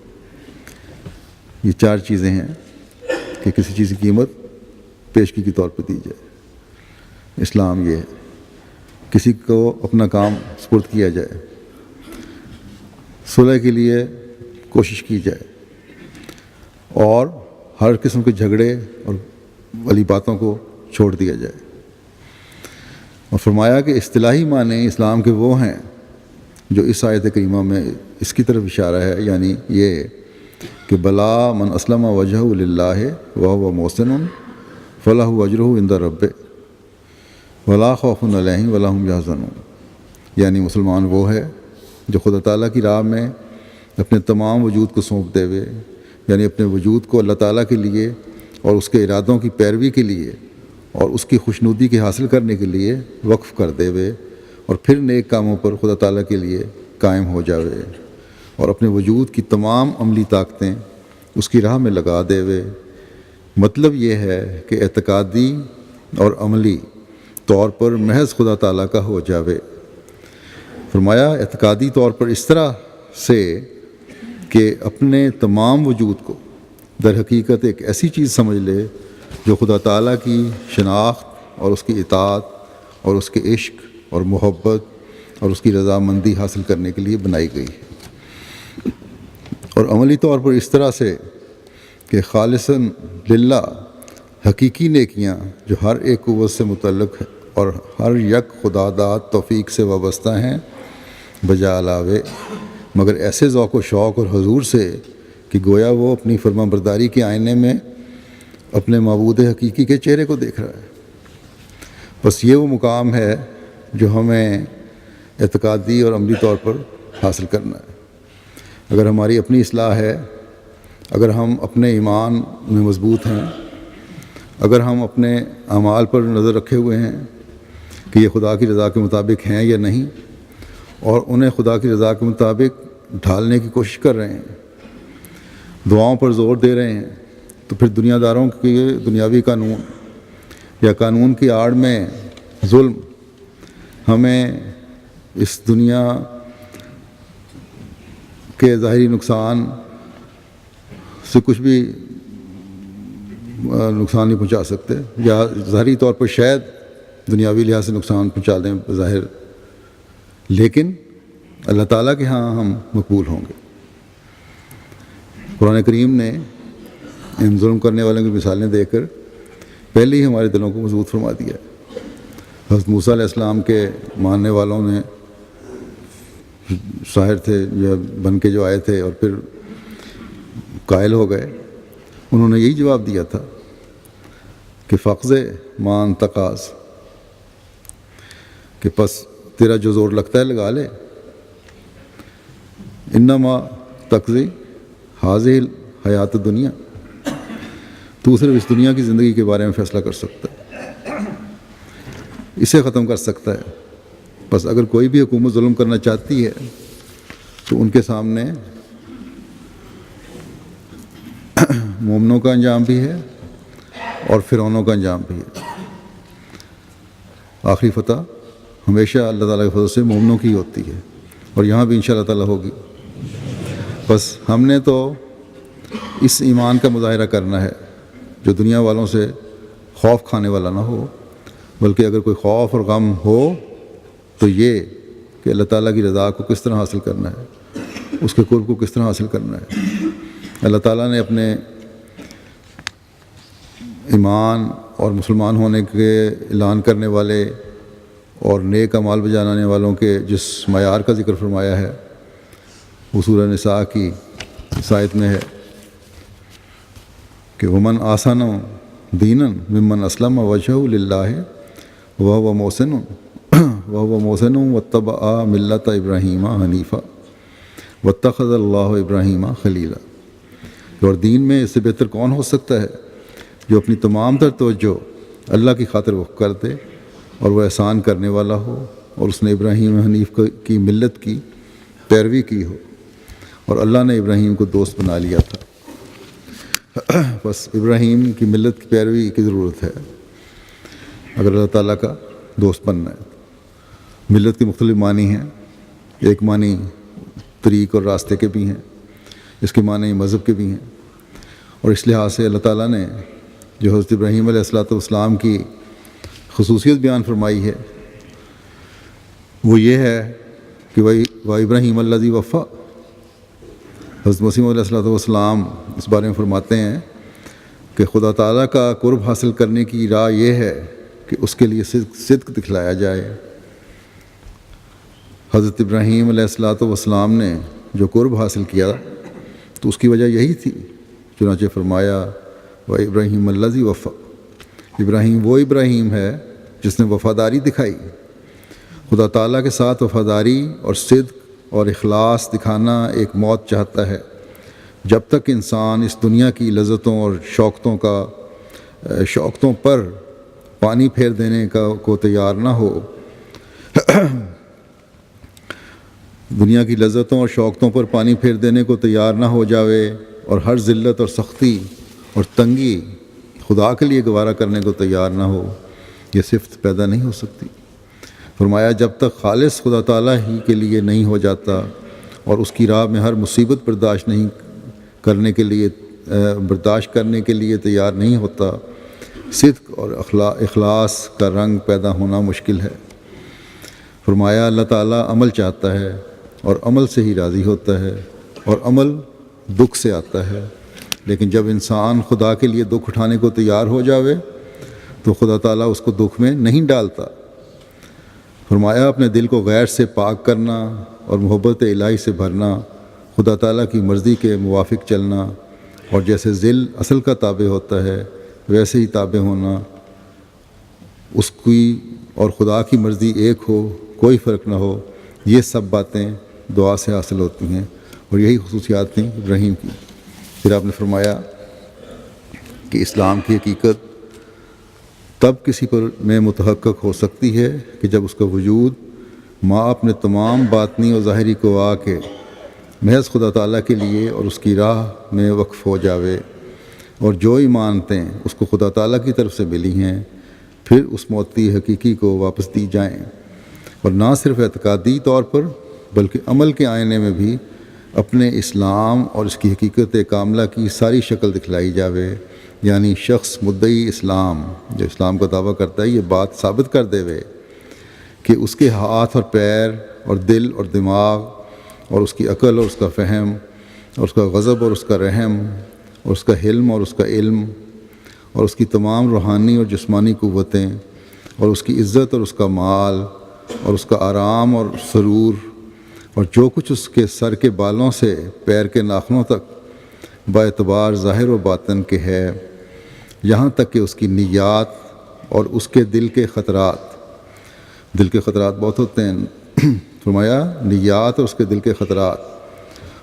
یہ چار چیزیں ہیں کہ کسی چیز کی قیمت پیشگی کے طور پہ دی جائے۔ اسلام یہ ہے کسی کو اپنا کام سپرد کیا جائے، صلح کے لیے کوشش کی جائے، اور ہر قسم کے جھگڑے اور والی باتوں کو چھوڑ دیا جائے۔ اور فرمایا کہ اصطلاحی معنی اسلام کے وہ ہیں جو اس آیت کریمہ میں اس کی طرف اشارہ ہے، یعنی یہ کہ بلا من اسلم وجہہ للہ وہو محسن فلہ اجرہ عند ربہ ولا خوف علیہم ولا هم یحزنون، یعنی مسلمان وہ ہے جو خدا تعالیٰ کی راہ میں اپنے تمام وجود کو سونپ دے ہوئے، یعنی اپنے وجود کو اللہ تعالیٰ کے لیے اور اس کے ارادوں کی پیروی کے لیے اور اس کی خوشنودی کے حاصل کرنے کے لیے وقف کر دے ہوئے، اور پھر نیک کاموں پر خدا تعالیٰ کے لیے قائم ہو جاوے، اور اپنے وجود کی تمام عملی طاقتیں اس کی راہ میں لگا دے ہوئے۔ مطلب یہ ہے کہ اعتقادی اور عملی طور پر محض خدا تعالیٰ کا ہو جاوے۔ فرمایا اعتقادی طور پر اس طرح سے کہ اپنے تمام وجود کو در حقیقت ایک ایسی چیز سمجھ لے جو خدا تعالیٰ کی شناخت اور اس کی اطاعت اور اس کے عشق اور محبت اور اس کی رضامندی حاصل کرنے کے لیے بنائی گئی ہے، اور عملی طور پر اس طرح سے کہ خالصاً للہ حقیقی نیکیاں جو ہر ایک قوت سے متعلق ہے اور ہر یک خدا داد توفیق سے وابستہ ہیں بجا لاوے، مگر ایسے ذوق و شوق اور حضور سے کہ گویا وہ اپنی فرما برداری کے آئینے میں اپنے معبود حقیقی کے چہرے کو دیکھ رہا ہے۔ بس یہ وہ مقام ہے جو ہمیں اعتقادی اور عملی طور پر حاصل کرنا ہے۔ اگر ہماری اپنی اصلاح ہے، اگر ہم اپنے ایمان میں مضبوط ہیں، اگر ہم اپنے اعمال پر نظر رکھے ہوئے ہیں کہ یہ خدا کی رضا کے مطابق ہیں یا نہیں، اور انہیں خدا کی رضا کے مطابق ڈھالنے کی کوشش کر رہے ہیں، دعاؤں پر زور دے رہے ہیں، تو پھر دنیا داروں کے دنیاوی قانون یا قانون کی آڑ میں ظلم ہمیں اس دنیا کے ظاہری نقصان سے کچھ بھی نقصان نہیں پہنچا سکتے، یا ظاہری طور پر شاید دنیاوی لحاظ سے نقصان پہنچا دیں ظاہر، لیکن اللہ تعالیٰ کے ہاں ہم مقبول ہوں گے۔ قرآن کریم نے ان ظلم کرنے والوں کی مثالیں دے کر پہلے ہی ہمارے دلوں کو مضبوط فرما دیا ہے۔ حضرت موسیٰ علیہ السلام کے ماننے والوں نے، ساحر تھے جو بن کے جو آئے تھے اور پھر قائل ہو گئے، انہوں نے یہی جواب دیا تھا کہ فقض مان تقاض، کہ پس تیرا جو زور لگتا ہے لگا لے، انما تقضی حاضر حیات دنیا، تو صرف اس دنیا کی زندگی کے بارے میں فیصلہ کر سکتا ہے، اسے ختم کر سکتا ہے۔ بس اگر کوئی بھی حکومت ظلم کرنا چاہتی ہے تو ان کے سامنے مومنوں کا انجام بھی ہے اور فرعونوں کا انجام بھی ہے۔ آخری فتح ہمیشہ اللہ تعالیٰ کے فضل سے مومنوں کی ہوتی ہے، اور یہاں بھی انشاءاللہ تعالیٰ ہوگی۔ بس ہم نے تو اس ایمان کا مظاہرہ کرنا ہے جو دنیا والوں سے خوف کھانے والا نہ ہو، بلکہ اگر کوئی خوف اور غم ہو تو یہ کہ اللہ تعالیٰ کی رضا کو کس طرح حاصل کرنا ہے، اس کے قرب کو کس طرح حاصل کرنا ہے۔ اللہ تعالیٰ نے اپنے ایمان اور مسلمان ہونے کے اعلان کرنے والے اور نیک اعمال بجانے والوں کے جس معیار کا ذکر فرمایا ہے وہ سورہ نساء کی اس آیت میں ہے کہ ومن آسن دینا ممن اسلم وجہہ للہ وہو محسن واتبع ملت ابراہیم حنیفہ واتخذ اللہ ابراہیم خلیلا۔ اور دین میں اس سے بہتر کون ہو سکتا ہے جو اپنی تمام تر توجہ اللہ کی خاطر وقف کر دے اور وہ احسان کرنے والا ہو، اور اس نے ابراہیم حنیف کی ملت کی پیروی کی ہو، اور اللہ نے ابراہیم کو دوست بنا لیا تھا۔ بس ابراہیم کی ملت کی پیروی کی ضرورت ہے اگر اللہ تعالیٰ کا دوست بننا ہے۔ ملت کے مختلف معنی ہیں، ایک معنی طریق اور راستے کے بھی ہیں، اس کے معنی مذہب کے بھی ہیں، اور اس لحاظ سے اللہ تعالیٰ نے جو حضرت ابراہیم علیہ السلام کی خصوصیت بیان فرمائی ہے وہ یہ ہے کہ وہ ابراہیم الذی وفا۔ حضرت مسیح علیہ السلام اس بارے میں فرماتے ہیں کہ خدا تعالیٰ کا قرب حاصل کرنے کی راہ یہ ہے کہ اس کے لیے صدق دکھلایا جائے۔ حضرت ابراہیم علیہ السلام نے جو قرب حاصل کیا تو اس کی وجہ یہی تھی، چنانچہ فرمایا وہ ابراہیم الذی وفا، ابراہیم وہ ابراہیم ہے جس نے وفاداری دکھائی۔ خدا تعالیٰ کے ساتھ وفاداری اور صدق اور اخلاص دکھانا ایک موت چاہتا ہے۔ جب تک انسان اس دنیا کی لذتوں اور شوقتوں پر پانی پھیر دینے کو تیار نہ ہو، دنیا کی لذتوں اور شوقتوں پر پانی پھیر دینے کو تیار نہ ہو جاوے اور ہر ذلت اور سختی اور تنگی خدا کے لیے گوارا کرنے کو تیار نہ ہو، یہ صفت پیدا نہیں ہو سکتی۔ فرمایا جب تک خالص خدا تعالیٰ ہی کے لیے نہیں ہو جاتا اور اس کی راہ میں ہر مصیبت برداشت کرنے کے لیے تیار نہیں ہوتا، صدق اور اخلاص کا رنگ پیدا ہونا مشکل ہے۔ فرمایا اللہ تعالیٰ عمل چاہتا ہے اور عمل سے ہی راضی ہوتا ہے، اور عمل دکھ سے آتا ہے، لیکن جب انسان خدا کے لیے دکھ اٹھانے کو تیار ہو جاوے تو خدا تعالیٰ اس کو دکھ میں نہیں ڈالتا۔ فرمایا اپنے دل کو غیر سے پاک کرنا اور محبت الہی سے بھرنا، خدا تعالیٰ کی مرضی کے موافق چلنا، اور جیسے ذل اصل کا تابع ہوتا ہے ویسے ہی تابع ہونا، اس کی اور خدا کی مرضی ایک ہو، کوئی فرق نہ ہو، یہ سب باتیں دعا سے حاصل ہوتی ہیں، اور یہی خصوصیات تھیں ابراہیم کی۔ پھر آپ نے فرمایا کہ اسلام کی حقیقت تب کسی پر میں متحقق ہو سکتی ہے کہ جب اس کا وجود ماں اپنے تمام باطنی اور ظاہری قوا کے محض خدا تعالیٰ کے لیے اور اس کی راہ میں وقف ہو جاوے، اور جو ایمانتیں اس کو خدا تعالیٰ کی طرف سے ملی ہیں پھر اس موتی حقیقی کو واپس دی جائیں، اور نہ صرف اعتقادی طور پر بلکہ عمل کے آئینے میں بھی اپنے اسلام اور اس کی حقیقت کاملہ کی ساری شکل دکھلائی جاوے، یعنی شخص مدعی اسلام جو اسلام کا دعویٰ کرتا ہے یہ بات ثابت کر دے وے کہ اس کے ہاتھ اور پیر اور دل اور دماغ اور اس کی عقل اور اس کا فہم اور اس کا غضب اور اس کا رحم اور اس کا حلم اور اس کا علم اور اس کی تمام روحانی اور جسمانی قوتیں اور اس کی عزت اور اس کا مال اور اس کا آرام اور سرور اور جو کچھ اس کے سر کے بالوں سے پیر کے ناخنوں تک با اعتبار ظاہر و باطن کے ہے، یہاں تک کہ اس کی نیات اور اس کے دل کے خطرات بہت ہوتے ہیں، فرمایا نیات اور اس کے دل کے خطرات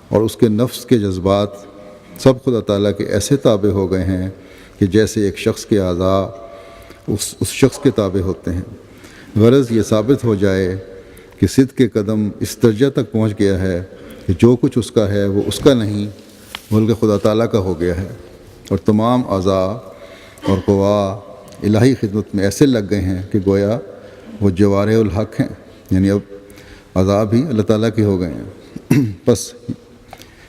اور اس کے نفس کے جذبات سب خدا تعالیٰ کے ایسے تابع ہو گئے ہیں کہ جیسے ایک شخص کے اعضاء اس شخص کے تابع ہوتے ہیں۔ غرض یہ ثابت ہو جائے کہ صدق کے قدم اس درجہ تک پہنچ گیا ہے کہ جو کچھ اس کا ہے وہ اس کا نہیں بلکہ خدا تعالیٰ کا ہو گیا ہے، اور تمام اعضاء اور قوا الہی خدمت میں ایسے لگ گئے ہیں کہ گویا وہ جوارح الحق ہیں، یعنی اب اعضاء بھی اللہ تعالیٰ کے ہو گئے ہیں۔ بس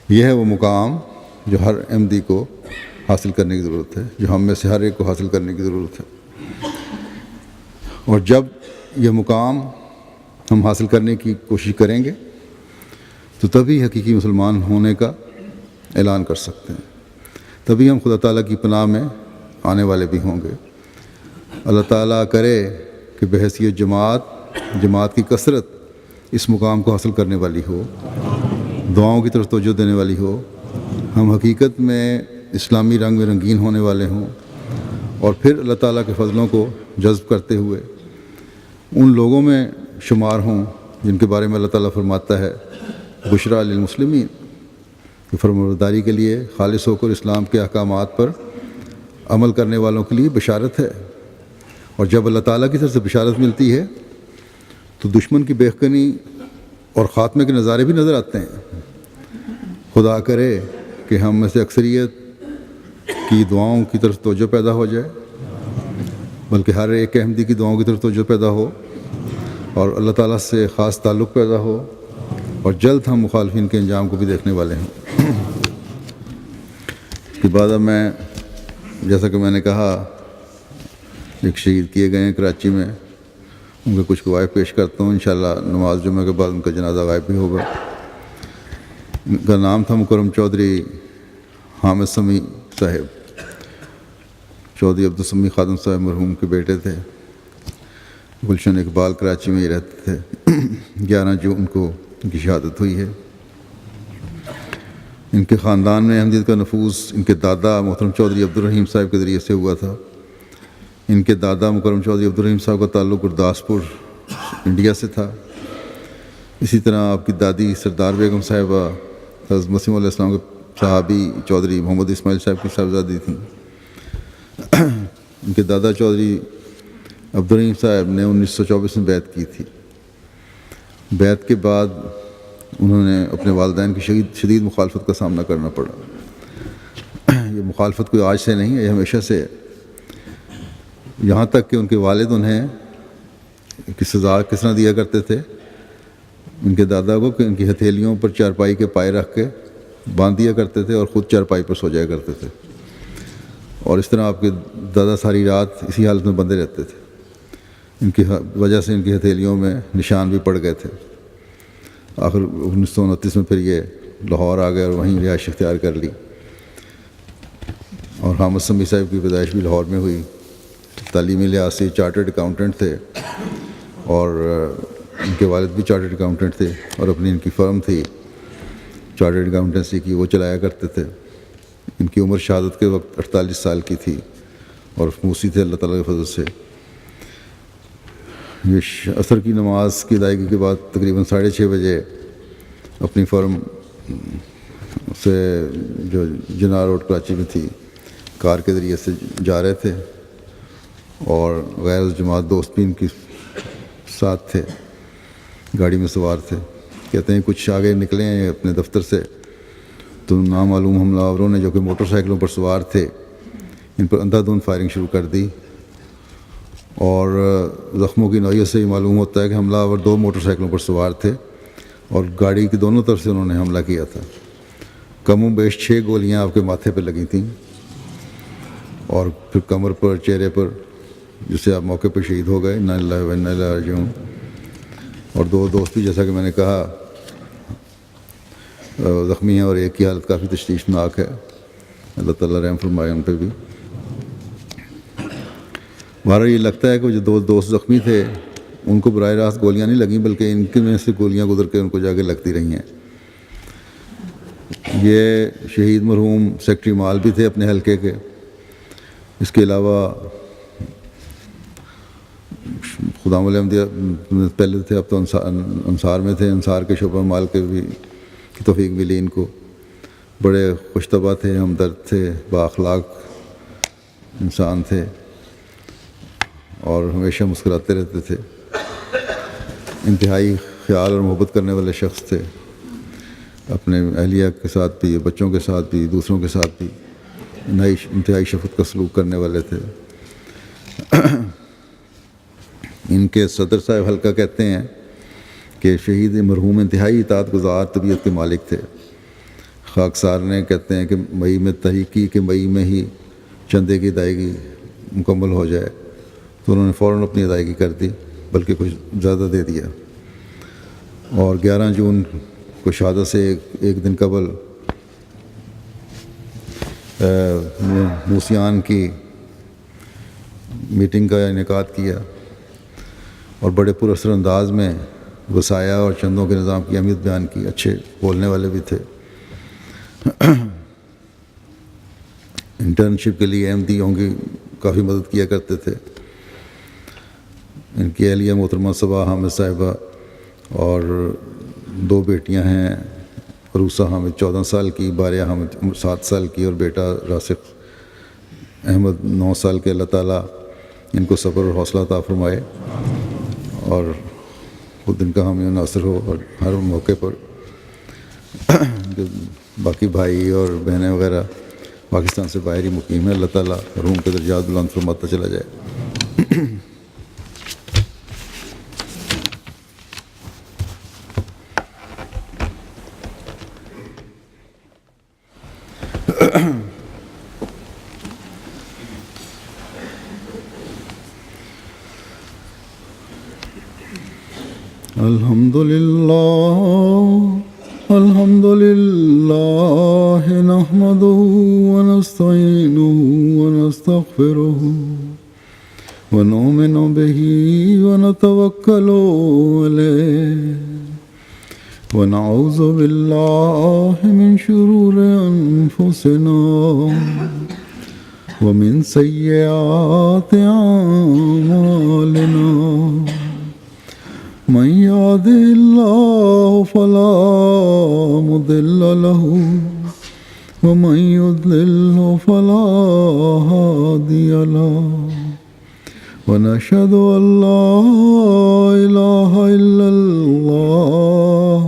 یہ ہے وہ مقام جو ہر احمدی کو حاصل کرنے کی ضرورت ہے، جو ہم میں سے ہر ایک کو حاصل کرنے کی ضرورت ہے، اور جب یہ مقام ہم حاصل کرنے کی کوشش کریں گے تو تبھی حقیقی مسلمان ہونے کا اعلان کر سکتے ہیں، تبھی ہم خدا تعالیٰ کی پناہ میں آنے والے بھی ہوں گے۔ اللہ تعالیٰ کرے کہ بحیثیت جماعت کی کثرت اس مقام کو حاصل کرنے والی ہو، دعاؤں کی طرف توجہ دینے والی ہو، ہم حقیقت میں اسلامی رنگ میں رنگین ہونے والے ہوں، اور پھر اللہ تعالیٰ کے فضلوں کو جذب کرتے ہوئے ان لوگوں میں شمار ہوں جن کے بارے میں اللہ تعالیٰ فرماتا ہے بشریٰ للمسلمین، کہ فرمانبرداری کے لیے خالص ہو کر اسلام کے احکامات پر عمل کرنے والوں کے لیے بشارت ہے۔ اور جب اللہ تعالیٰ کی طرف سے بشارت ملتی ہے تو دشمن کی بےخکنی اور خاتمے کے نظارے بھی نظر آتے ہیں۔ خدا کرے کہ ہم میں سے اکثریت کی دعاؤں کی طرف توجہ پیدا ہو جائے، بلکہ ہر ایک احمدی کی دعاؤں کی طرف توجہ پیدا ہو اور اللہ تعالیٰ سے خاص تعلق پیدا ہو، اور جلد ہم مخالفین کے انجام کو بھی دیکھنے والے ہیں۔ اس کے بعد اب میں جیسا کہ میں نے کہا ایک شہید کیے گئے ہیں کراچی میں، ان کے کچھ گواہ پیش کرتا ہوں، انشاءاللہ نماز جمعہ کے بعد ان کا جنازہ غائب بھی ہوگا۔ ان کا نام تھا مکرم چودھری حامد سمیع صاحب، چودھری عبدالسمیع خادم صاحب مرحوم کے بیٹے تھے، گلشن اقبال کراچی میں ہی رہتے تھے۔ 11 جون کو ان کی شہادت ہوئی ہے۔ ان کے خاندان میں احمدیت کا نفوذ ان کے دادا محترم چودھری عبدالرحیم صاحب کے ذریعے سے ہوا تھا۔ ان کے دادا مکرم چودھری عبدالرحیم صاحب کا تعلق گرداسپور انڈیا سے تھا۔ اسی طرح آپ کی دادی سردار بیگم صاحبہ حضرت مسیح علیہ السلام کے صحابی چودھری محمد اسماعیل صاحب کی صاحبزادی تھیں۔ ان کے دادا چودھری عبدالرحیم صاحب نے 1924 میں بیعت کی تھی۔ بیعت کے بعد انہوں نے اپنے والدین کی شدید مخالفت کا سامنا کرنا پڑا۔ یہ مخالفت کوئی آج سے نہیں ہے، یہ ہمیشہ سے ہے، یہاں تک کہ ان کے والد انہیں کی سزا کس طرح دیا کرتے تھے ان کے دادا کو، کہ ان کی ہتھیلیوں پر چارپائی کے پائے رکھ کے باندھ دیا کرتے تھے اور خود چارپائی پر سو جایا کرتے تھے، اور اس طرح آپ کے دادا ساری رات اسی حالت میں بندھے رہتے تھے۔ ان کی وجہ سے ان کی ہتھیلیوں میں نشان بھی پڑ گئے تھے۔ آخر 1929 میں پھر یہ لاہور آ گئے اور وہیں رہائش اختیار کر لی، اور حامد سمیع صاحب کی پیدائش بھی لاہور میں ہوئی۔ تعلیمی لحاظ سے چارٹرڈ اکاؤنٹنٹ تھے، اور ان کے والد بھی چارٹرڈ اکاؤنٹنٹ تھے، اور اپنی ان کی فرم تھی چارٹرڈ اکاؤنٹنسی کی، وہ چلایا کرتے تھے۔ ان کی عمر شہادت کے وقت 48 سال کی تھی، اور موسی تھے اللہ تعالیٰ کے فضل سے۔ یہ عصر کی نماز کی ادائیگی کے بعد تقریباً 6:30 بجے اپنی فرم سے جو جناح روڈ کراچی میں تھی کار کے ذریعے سے جا رہے تھے، اور غیر جماعت دوست بھی ان کے ساتھ تھے، گاڑی میں سوار تھے۔ کہتے ہیں کچھ آگے نکلے ہیں اپنے دفتر سے تو نامعلوم حملہ آوروں نے جو کہ موٹر سائیکلوں پر سوار تھے ان پر اندھا دھند فائرنگ شروع کر دی، اور زخموں کی نوعیت سے یہ معلوم ہوتا ہے کہ حملہ آور 2 موٹر سائیکلوں پر سوار تھے اور گاڑی کی دونوں طرف سے انہوں نے حملہ کیا تھا۔ کم و بیش 6 گولیاں آپ کے ماتھے پہ لگی تھیں اور پھر کمر پر، چہرے پر، جس سے آپ موقع پہ شہید ہو گئے۔ انا للہ و انا الیہ راجعون۔ اور 2 دوست بھی جیسا کہ میں نے کہا زخمی ہیں، اور ایک کی حالت کافی تشویشناک ہے، اللہ تعالیٰ رحم فرمائے ان پہ بھی۔ بہرحال یہ لگتا ہے کہ جو 2 دوست زخمی تھے ان کو براہ راست گولیاں نہیں لگیں، بلکہ ان کے میں سے گولیاں گزر کے ان کو جا کے لگتی رہی ہیں۔ یہ شہید مرحوم سیکٹری مال بھی تھے اپنے حلقے کے، اس کے علاوہ خدام الاحمدیہ پہلے تھے، اب تو انصار میں تھے، انصار کے شعبہ مال کے بھی کی توفیق ملی ان کو۔ بڑے خوش طبع تھے، ہمدرد تھے، با اخلاق انسان تھے اور ہمیشہ مسکراتے رہتے تھے، انتہائی خیال اور محبت کرنے والے شخص تھے، اپنے اہلیہ کے ساتھ بھی، بچوں کے ساتھ بھی، دوسروں کے ساتھ بھی انتہائی شفقت کا سلوک کرنے والے تھے۔ ان کے صدر صاحب حلقہ کہتے ہیں کہ شہید مرحوم انتہائی اطاعت گزار طبیعت کے مالک تھے۔ خاکسار نے کہتے ہیں کہ مئی میں تحریک کی کہ مئی میں ہی چندے کی ادائیگی مکمل ہو جائے، تو انہوں نے فوراً اپنی ادائیگی کر دی، بلکہ کچھ زیادہ دے دیا، اور 11 جون کو شہادت سے ایک دن قبل موسیان کی میٹنگ کا انعقاد کیا اور بڑے پر اثر انداز میں وصایا اور چندوں کے نظام کی اہمیت بیان کی۔ اچھے بولنے والے بھی تھے۔ انٹرنشپ کے لیے احمدیوں کی کافی مدد کیا کرتے تھے۔ ان کی اہلیہ محترمہ صبا حامد صاحبہ اور 2 بیٹیاں ہیں، عروسہ حامد 14 سال کی، باریہ حامد 7 سال کی، اور بیٹا راسخ احمد 9 سال کے۔ اللہ تعالیٰ ان کو صبر اور حوصلہ عطا فرمائے اور خود ان کا حامی و ناصر ہو، اور ہر موقع پر جو باقی بھائی اور بہنیں وغیرہ پاکستان سے باہر ہی مقیم ہیں، اللہ تعالیٰ روم کے درجات بلند فرماتا چلا جائے۔ الحمد لله نحمده ونستعينه ونستغفره ونؤمن به ونتوكل عليه ونعوذ بالله من شرور أنفسنا ومن سيئات أعمالنا، من يهده الله فلا مضل له ومن يضلل فلا هادي له، ونشهد أن لا إله إلا الله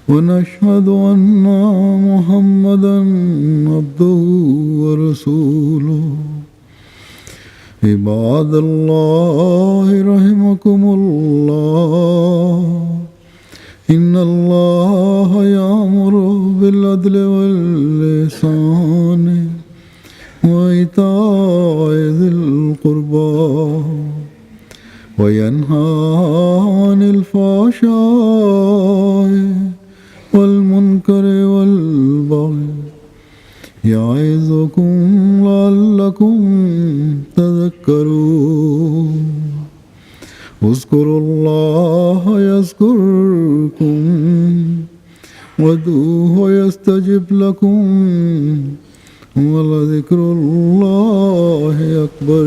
ونشهد أن محمدا عبده ورسوله۔ عباد الله رحمكم الله، إن الله يأمر بالعدل والإحسان وإيتاء ذي القربى وينهى عن الفحشاء والمنكر والبغي يعظكم لعلكم تذكرون۔ اذكروا الله يذكركم وادعوه يستجب لكم ولذكر الله أكبر۔